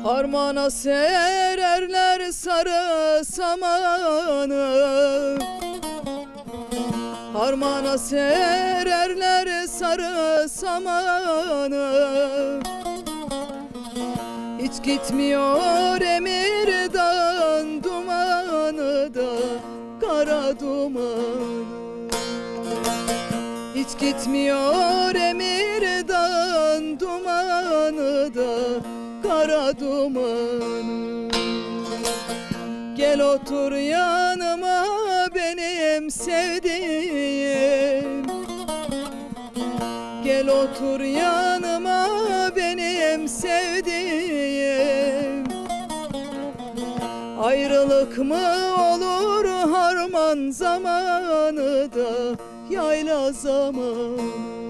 Harmana sererler sarı samanı, harmana sererler sarı samanı. Hiç gitmiyor Emirdağ'ın dumanı da kara dumanı. Hiç gitmiyor Emirdağ'ın dumanı da kara dumanı. Gel otur yanıma benim sevdiğim, gel otur yanıma benim sevdiğim. Ayrılık mı olur harman zamanı da yayla zamanı.